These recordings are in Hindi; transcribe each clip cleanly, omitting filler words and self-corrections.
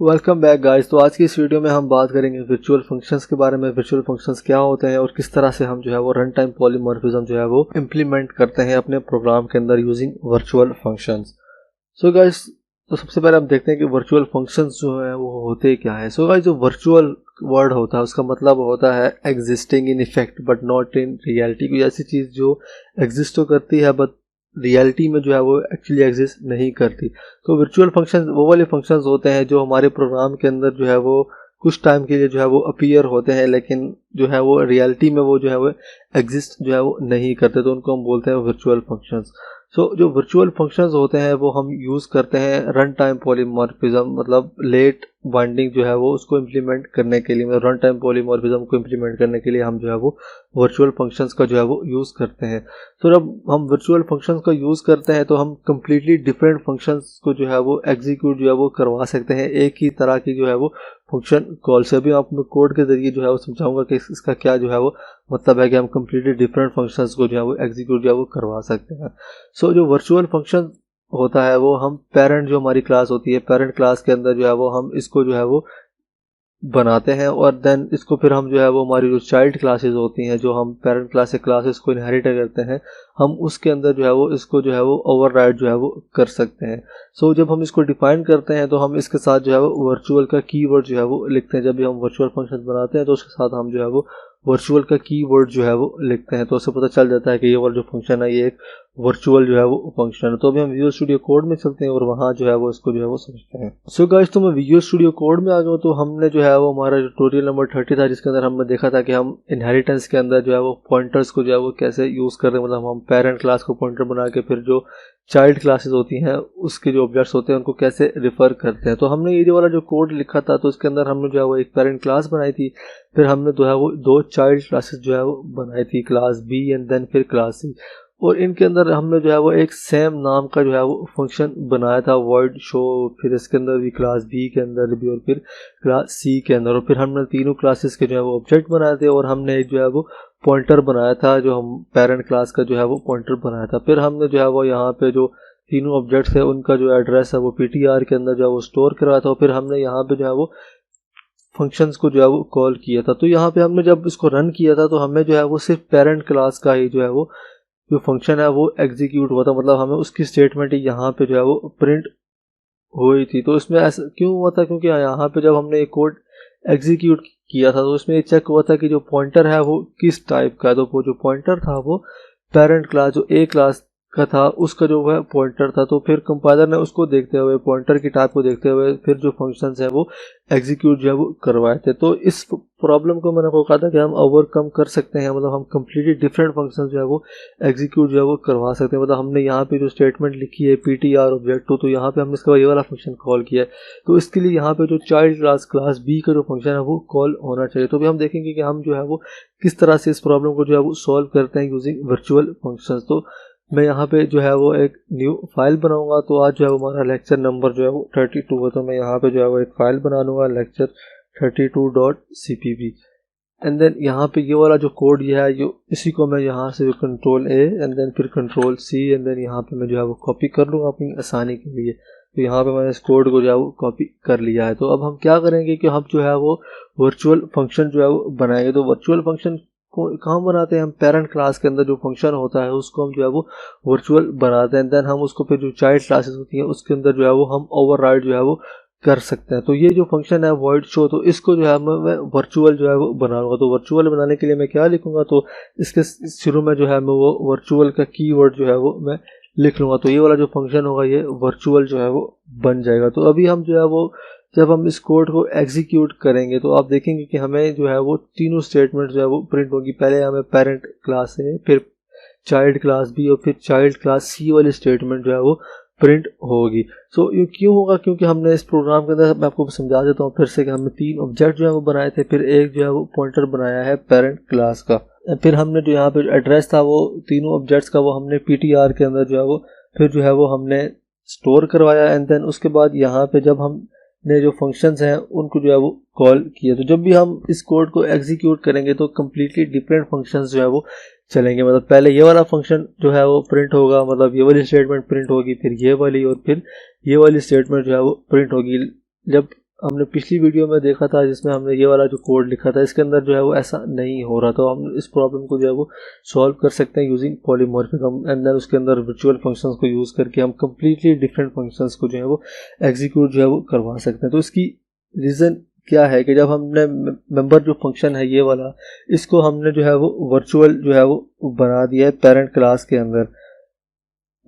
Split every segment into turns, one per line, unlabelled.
Welcome back guys. तो आज की इस वीडियो में हम बात करेंगे वर्चुअल फंक्शंस के बारे में। वर्चुअल फंक्शंस क्या होते हैं और किस तरह से हम जो है वो रन टाइम पॉलीमॉर्फिज्म जो है वो इम्प्लीमेंट करते हैं अपने प्रोग्राम के अंदर using virtual functions. So guys, तो सबसे पहले हम देखते हैं कि वर्चुअल फंक्शंस जो है वो होते क्या है। सो गाइस, जो वर्चुअल वर्ड होता है उसका मतलब होता है existing in effect but not in reality. कोई ऐसी चीज़ जो एग्जिस्ट तो करती है बट रियलिटी में जो है वो एक्चुअली एग्जिस्ट नहीं करती। तो वर्चुअल फंक्शन वो वाले फंक्शंस होते हैं जो हमारे प्रोग्राम के अंदर जो है वो कुछ टाइम के लिए जो है वो अपीयर होते हैं, लेकिन जो है वो रियलिटी में वो जो है वो एग्जिस्ट जो है वो नहीं करते, तो उनको हम बोलते हैं वर्चुअल फंक्शंस। सो जो वर्चुअल फंक्शंस होते हैं वो हम यूज़ करते हैं रन टाइम पॉलीमॉर्फिज्म, मतलब लेट बाइंडिंग जो है वो उसको इम्प्लीमेंट करने के लिए, मतलब रन टाइम पॉलीमॉर्फिज्म को इम्प्लीमेंट करने के लिए हम जो है वो वर्चुअल फंक्शंस का जो है वो यूज़ करते हैं। तो जब हम वर्चुअल फंक्शंस का यूज़ करते हैं तो हम कम्प्लीटली डिफरेंट फंक्शंस को जो है वो एग्जीक्यूट जो है वो करवा सकते हैं एक ही तरह की जो है वो फंक्शन कॉल से। अभी आपको कोड के जरिए जो है वो समझाऊंगा कि इसका क्या जो है वो मतलब है कि हम कम्प्लीटली डिफरेंट फंक्शंस को जो है वो एग्जीक्यूट जो है वो करवा सकते हैं। सो जो वर्चुअल फंक्शन होता है वो हम पेरेंट जो हमारी क्लास होती है, पेरेंट क्लास के अंदर जो है वो हम इसको जो है वो बनाते हैं और देन इसको फिर हम जो है वो हमारी जो चाइल्ड क्लासेस होती हैं, जो हम पेरेंट क्लास से क्लासेस को इनहेरिट करते हैं, हम उसके अंदर जो है वो इसको जो है वो ओवरराइड जो है वो कर सकते हैं। सो जब हम इसको डिफाइन करते हैं तो हम इसके साथ जो है वो वर्चुअल का कीवर्ड जो है वो लिखते हैं। जब भी हम वर्चुअल फंक्शन बनाते हैं तो उसके साथ हम जो है वो वर्चुअल का कीवर्ड जो है वो लिखते हैं, तो उससे पता चल जाता है कि ये वाला जो फंक्शन है ये एक वर्चुअल जो है वो फंक्शन है। तो अभी हम विजुअल स्टूडियो कोड में चलते हैं और वहाँ जो है वो इसको जो है वो समझते हैं। सो गाइस, तो मैं विजुअल स्टूडियो कोड में आ गया हूँ। तो हमने जो है वो हमारा ट्यूटोरियल नंबर 30 था जिसके अंदर हमने देखा था कि हम इनहेरिटेंस के अंदर जो है वो पॉइंटर्स को जो है वो कैसे यूज़ कर रहे हैं, मतलब हम पेरेंट क्लास को पॉइंटर बना के फिर जो चाइल्ड क्लासेस होती हैं उसके जो ऑब्जेक्ट्स होते हैं उनको कैसे रिफ़र करते हैं। तो हमने ये जो वाला जो कोड लिखा था तो उसके अंदर हमने जो है वो एक पेरेंट क्लास बनाई थी, फिर हमने जो है वो दो चाइल्ड क्लासेस जो है वो बनाई थी, क्लास बी एंड देन फिर क्लास सी। और इनके अंदर हमने जो है वो एक सेम नाम का जो है वो फंक्शन बनाया था, वर्ड शो, फिर इसके अंदर भी क्लास बी के अंदर भी और फिर क्लास सी के अंदर, और फिर हमने तीनों क्लासेस के जो है वो ऑब्जेक्ट बनाए थे और हमने एक जो है वो पॉइंटर बनाया था, जो हम पेरेंट क्लास का जो है वो पॉइंटर बनाया था। फिर हमने जो है वो यहाँ पे जो तीनों ऑब्जेक्ट्स है उनका जो एड्रेस है वो पीटीआर के अंदर जो है वो स्टोर कराया था, और फिर हमने यहाँ पे जो है वो फंक्शंस को जो है वो कॉल किया था। तो यहाँ पे हमने जब इसको रन किया था तो हमें जो है वो सिर्फ पेरेंट क्लास का ही जो है वो जो फंक्शन है वो एग्जीक्यूट हुआ था, मतलब हमें उसकी स्टेटमेंट यहाँ पे जो है वो प्रिंट हुई थी। तो इसमें ऐसा क्यों हुआ था, क्योंकि यहाँ पे जब हमने एक कोड एग्जीक्यूट किया था तो उसमें ये चेक हुआ था कि जो पॉइंटर है वो किस टाइप का है। तो वो जो पॉइंटर था वो पेरेंट क्लास जो ए क्लास का था उसका जो है पॉइंटर था। तो फिर कंपाइलर ने उसको देखते हुए, पॉइंटर की टाइप को देखते हुए फिर जो फंक्शंस है वो एग्जीक्यूट जो है वो करवाए थे। तो इस प्रॉब्लम को मैंने आपको कहा था कि हम ओवरकम कर सकते हैं, मतलब हम कम्प्लीटली डिफरेंट फंक्शंस जो है वो एग्जीक्यूट जो है वो करवा सकते हैं। मतलब हमने यहाँ पे जो स्टेटमेंट लिखी है पीटीआर ऑब्जेक्ट तो यहाँ पे हमने इसका ये वाला फंक्शन कॉल किया है, तो इसके लिए यहाँ पे जो चाइल्ड क्लास क्लास बी का जो फंक्शन है वो कॉल होना चाहिए। तो भी हम देखेंगे कि हम जो है वो किस तरह से इस प्रॉब्लम को जो है वो सॉल्व करते हैं यूजिंग वर्चुअल फंक्शंस। तो मैं यहाँ पे जो है वो एक न्यू फाइल बनाऊंगा। तो आज जो है वो हमारा लेक्चर नंबर जो है वो 32 है, तो मैं यहाँ पे जो है वो एक फाइल बना लूँगा लेक्चर 32.cpp एंड देन यहाँ पे ये वाला जो कोड ये है जो इसी को मैं यहाँ से कंट्रोल ए एंड देन फिर कंट्रोल सी एंड देन यहाँ पे मैं जो है वो कॉपी कर लूँगा अपनी आसानी के लिए। तो यहाँ पे मैंने इस कोड को जो है वो कॉपी कर लिया है। तो अब हम क्या करेंगे कि हम जो है वो वर्चुअल फंक्शन जो है वो बनाएंगे। तो वर्चुअल फंक्शन को कहाँ बनाते हैं, हम पेरेंट क्लास के अंदर जो फंक्शन होता है उसको हम जो है वो वर्चुअल बनाते हैं, देन हम उसको फिर जो चाइल्ड क्लासेस होती हैं उसके अंदर जो है वो हम ओवरराइड जो है वो कर सकते हैं। तो ये जो फंक्शन है वॉइड शो, तो इसको जो है मैं वर्चुअल जो है वो बनाऊंगा। तो वर्चुअल बनाने के लिए मैं क्या लिखूंगा, तो इसके शुरू में जो है मैं वो वर्चुअल का कीवर्ड जो है वो मैं लिख लूँगा। तो ये वाला जो फंक्शन होगा ये वर्चुअल जो है वो बन जाएगा। तो अभी हम जो है वो जब हम इस कोड को एग्जीक्यूट करेंगे तो आप देखेंगे कि हमें जो है वो तीनों स्टेटमेंट जो है वो प्रिंट होगी। पहले हमें पेरेंट क्लास है, फिर चाइल्ड क्लास बी और फिर चाइल्ड क्लास सी वाली स्टेटमेंट जो है वो प्रिंट होगी। सो ये क्यों होगा, क्योंकि हमने इस प्रोग्राम के अंदर, मैं आपको समझा देता हूँ फिर से, कि हमने तीन ऑब्जेक्ट जो है वो बनाए थे, फिर एक जो है वो पॉइंटर बनाया है पेरेंट क्लास का, फिर हमने जो यहाँ पे एड्रेस था वो तीनों ऑब्जेक्ट्स का वो हमने पीटीआर के अंदर जो है वो फिर जो है वो हमने स्टोर करवाया एंड देन उसके बाद यहाँ पे जब हमने जो फंक्शंस हैं उनको जो है वो कॉल किया। तो जब भी हम इस कोड को एग्जीक्यूट करेंगे तो कम्प्लीटली डिफरेंट फंक्शंस जो है वो चलेंगे। मतलब पहले ये वाला फंक्शन जो है वो प्रिंट होगा, मतलब ये वाली स्टेटमेंट प्रिंट होगी, फिर ये वाली और फिर ये वाली स्टेटमेंट जो है वो प्रिंट होगी। जब हमने पिछली वीडियो में देखा था जिसमें हमने ये वाला जो कोड लिखा था, इसके अंदर जो है वो ऐसा नहीं हो रहा, तो हम इस प्रॉब्लम को जो है वो सॉल्व कर सकते हैं यूजिंग पॉलीमॉर्फिज्म एंड देन उसके अंदर वर्चुअल फंक्शंस को यूज़ करके हम कम्प्लीटली डिफरेंट फंक्शंस को जो है वो एग्जीक्यूट जो है वो करवा सकते हैं। तो इसकी रीज़न क्या है कि जब हमने मेंबर जो फंक्शन है ये वाला, इसको हमने जो है वो वर्चुअल जो है वो बना दिया है पेरेंट क्लास के अंदर,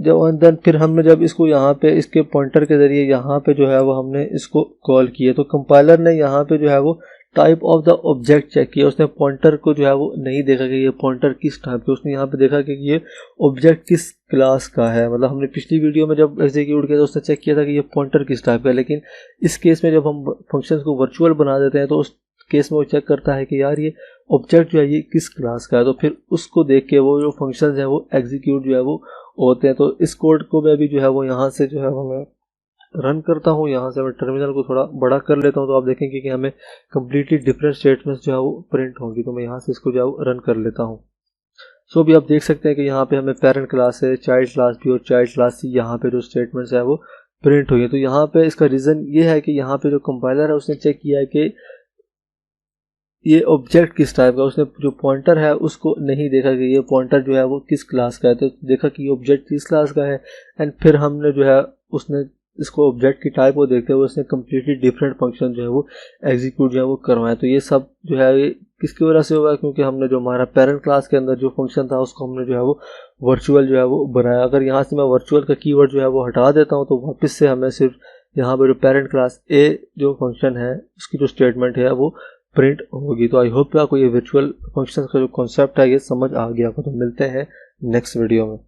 जब देन फिर हमने जब इसको यहाँ पे इसके पॉइंटर के ज़रिए यहाँ पे जो है वो हमने इसको कॉल किया, तो कंपाइलर ने यहाँ पे जो है वो type of the object check किया, उसने पॉइंटर को जो है वो नहीं देखा कि ये पॉइंटर किस टाइप का, उसने यहाँ पे देखा कि ये ऑब्जेक्ट किस क्लास का है। मतलब हमने पिछली वीडियो में जब एग्जीक्यूट किया तो उसने चेक किया था कि ये पॉइंटर किस टाइप का है, लेकिन इस केस में जब हम फंक्शंस को वर्चुअल बना देते हैं तो उस केस में वो चेक करता है कि यार ये ऑब्जेक्ट जो है ये किस क्लास का है, तो फिर उसको देख के वो जो फंक्शंस हैं वो एग्जीक्यूट जो है वो होते हैं। तो इस कोड को मैं भी जो है वो यहाँ से जो है वो मैं रन करता हूँ, यहाँ से मैं टर्मिनल को थोड़ा बड़ा कर लेता हूँ, तो आप देखेंगे कि हमें कम्प्लीटली डिफरेंट स्टेटमेंट्स जो है वो प्रिंट होंगी। तो मैं यहाँ से इसको जो है वो रन कर लेता हूँ। सो अभी आप देख सकते हैं कि यहाँ पे हमें पेरेंट क्लास है, चाइल्ड क्लास भी और चाइल्ड क्लास सी यहाँ पे जो स्टेटमेंट्स है वो प्रिंट हुई है। तो यहाँ पे इसका रीज़न ये है कि यहाँ पे जो कंपाइलर है उसने चेक किया है कि ये ऑब्जेक्ट किस टाइप का, उसने जो पॉइंटर है उसको नहीं देखा कि ये पॉइंटर जो है वो किस क्लास का है, तो देखा कि ये ऑब्जेक्ट किस क्लास का है एंड फिर हमने जो है उसने इसको ऑब्जेक्ट की टाइप को देखते हुए उसने कम्प्लीटली डिफरेंट फंक्शन जो है वो एग्जीक्यूट जो है वो करवाया। तो ये सब जो है ये किसकी वजह से होगा, क्योंकि हमने जो हमारा पेरेंट क्लास के अंदर जो फंक्शन था उसको हमने जो है वो वर्चुअल जो है वो बनाया। अगर यहाँ से मैं वर्चुअल का कीवर्ड जो है वो हटा देता हूँ तो वापस से हमें सिर्फ यहाँ पर जो पेरेंट क्लास ए जो फंक्शन है उसकी जो स्टेटमेंट है वो प्रिंट होगी। तो आई होप आपको ये वर्चुअल फंक्शन का जो कॉन्सेप्ट है ये समझ आ गया। तो मिलते हैं नेक्स्ट वीडियो में।